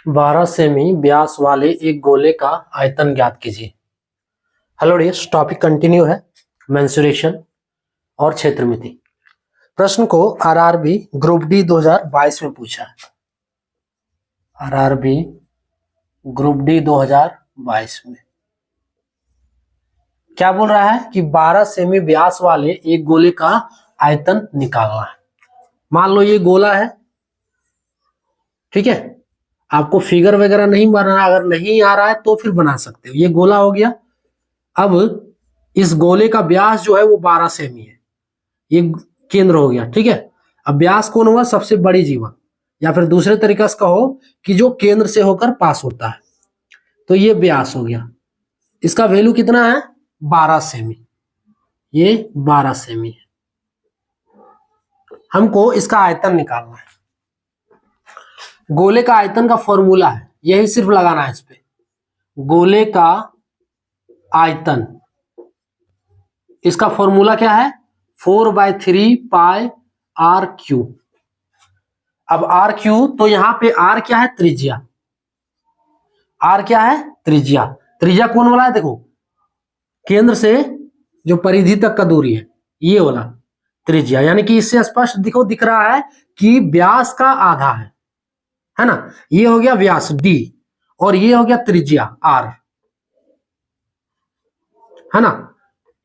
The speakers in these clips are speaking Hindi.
12 सेमी व्यास वाले एक गोले का आयतन ज्ञात कीजिए। हेलो डियर्स, टॉपिक कंटिन्यू है मेंसुरेशन और क्षेत्रमिति। प्रश्न को आरआरबी ग्रुप डी 2022 में पूछा है। आरआरबी ग्रुप डी 2022 में क्या बोल रहा है कि 12 सेमी व्यास वाले एक गोले का आयतन निकालना है। मान लो ये गोला है, ठीक है। आपको फिगर वगैरह नहीं बनाना, अगर नहीं आ रहा है तो फिर बना सकते हो। ये गोला हो गया। अब इस गोले का व्यास जो है वो 12 सेमी है। ये केंद्र हो गया, ठीक है। अब व्यास कौन हुआ? सबसे बड़ी जीवा, या फिर दूसरे तरीके से कहो कि जो केंद्र से होकर पास होता है, तो ये व्यास हो गया। इसका वैल्यू कितना है? 12 सेमी। ये 12 सेमी है। हमको इसका आयतन निकालना है। गोले का आयतन का फॉर्मूला है, यही सिर्फ लगाना है इस पे। गोले का आयतन, इसका फॉर्मूला क्या है? 4/3 पाई आर क्यू। अब आर क्यू, तो यहां पे आर क्या है? त्रिज्या। आर क्या है? त्रिज्या। त्रिज्या कौन वाला है? देखो, केंद्र से जो परिधि तक का दूरी है, ये वाला त्रिज्या। यानी कि इससे स्पष्ट दिख रहा है कि व्यास का आधा है ना। ये हो गया व्यास डी, और ये हो गया त्रिज्या आर, है ना।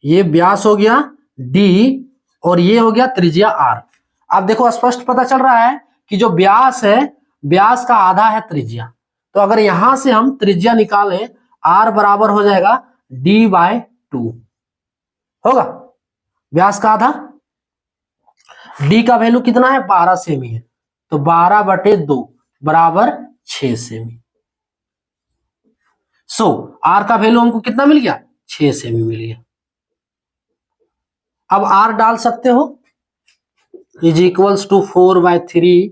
ये व्यास हो गया डी और ये हो गया त्रिज्या आर। अब देखो, स्पष्ट पता चल रहा है कि जो व्यास है, व्यास का आधा है त्रिज्या। तो अगर यहां से हम त्रिज्या निकालें, आर बराबर हो जाएगा d/2 होगा। व्यास का आधा, डी का वैल्यू कितना है? 12 सेमी है, तो 12/2 बराबर 6 सेमी। सो आर का वैल्यू हमको कितना मिल गया? 6 सेमी मिल गया। अब आर डाल सकते हो, इज इक्वल्स टू 4/3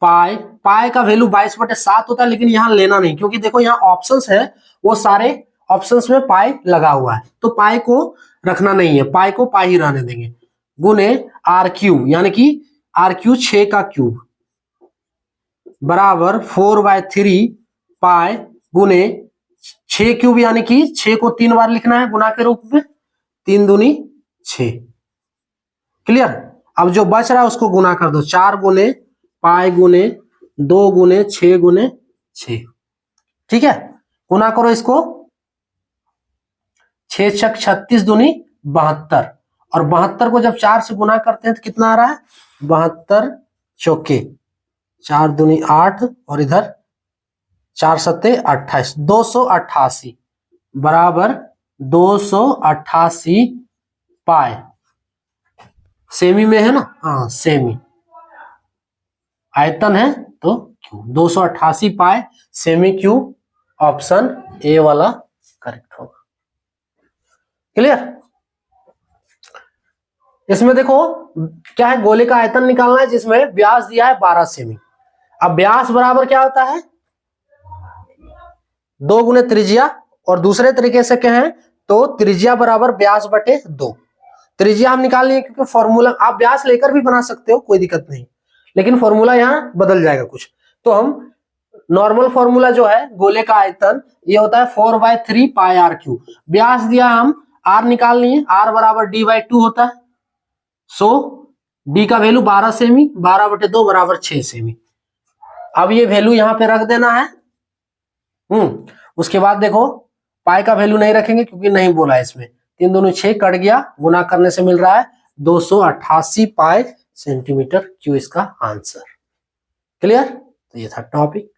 पाई। पाई का वैल्यू 22/7 होता है, लेकिन यहां लेना नहीं, क्योंकि देखो यहाँ ऑप्शंस है, वो सारे ऑप्शंस में पाई लगा हुआ है, तो पाई को रखना नहीं है, पाई को पाई ही रहने देंगे। गुने आर क्यूब, यानी कि आर क्यूब 6 का क्यूब बराबर 4/3 पाई गुने 6 क्यूब, यानी कि 6 को 3 बार लिखना है गुना के रूप में, 3 दूनी 6। क्लियर? अब जो बच रहा है उसको गुना कर दो, 4 गुने पाई गुने 2 गुने 6 गुने 6, ठीक है। गुना करो इसको, 6 छक 36 दूनी 72, और 72 को जब 4 से गुना करते हैं तो कितना आ रहा है? 72 चौके 4 दूनी 8, और इधर 4 सत्ते 28, 288 बराबर 288 पाई। सेमी में है ना? हाँ, सेमी आयतन है तो cube, 288 pi semi cube. Option A वाला करेक्ट होगा। क्लियर? इसमें देखो क्या है, गोले का आयतन निकालना है जिसमें व्यास दिया है 12 सेमी। अब व्यास बराबर क्या होता है? 2 गुने त्रिज्या, और दूसरे तरीके से कहें तो त्रिज्या बराबर व्यास बटे 2। त्रिज्या हम निकाल लिए, क्योंकि फॉर्मूला आप व्यास लेकर भी बना सकते हो, कोई दिक्कत नहीं, लेकिन फॉर्मूला यहां बदल जाएगा कुछ। तो हम नॉर्मल फॉर्मूला जो है गोले का आयतन, ये होता है 4/3 पाई आर क्यूब। व्यास दिया, हम आर निकाल लिए, आर बराबर d/2 होता है। सो डी का वैल्यू 12 सेमी, 12/2 बराबर 6 सेमी। अब ये वैल्यू यहां पे रख देना है। उसके बाद देखो, पाई का वैल्यू नहीं रखेंगे क्योंकि नहीं बोला है इसमें। 3 दूनी 6 कट गया, गुना करने से मिल रहा है 288 पाई सेंटीमीटर क्यूब, इसका आंसर। क्लियर? तो ये था टॉपिक।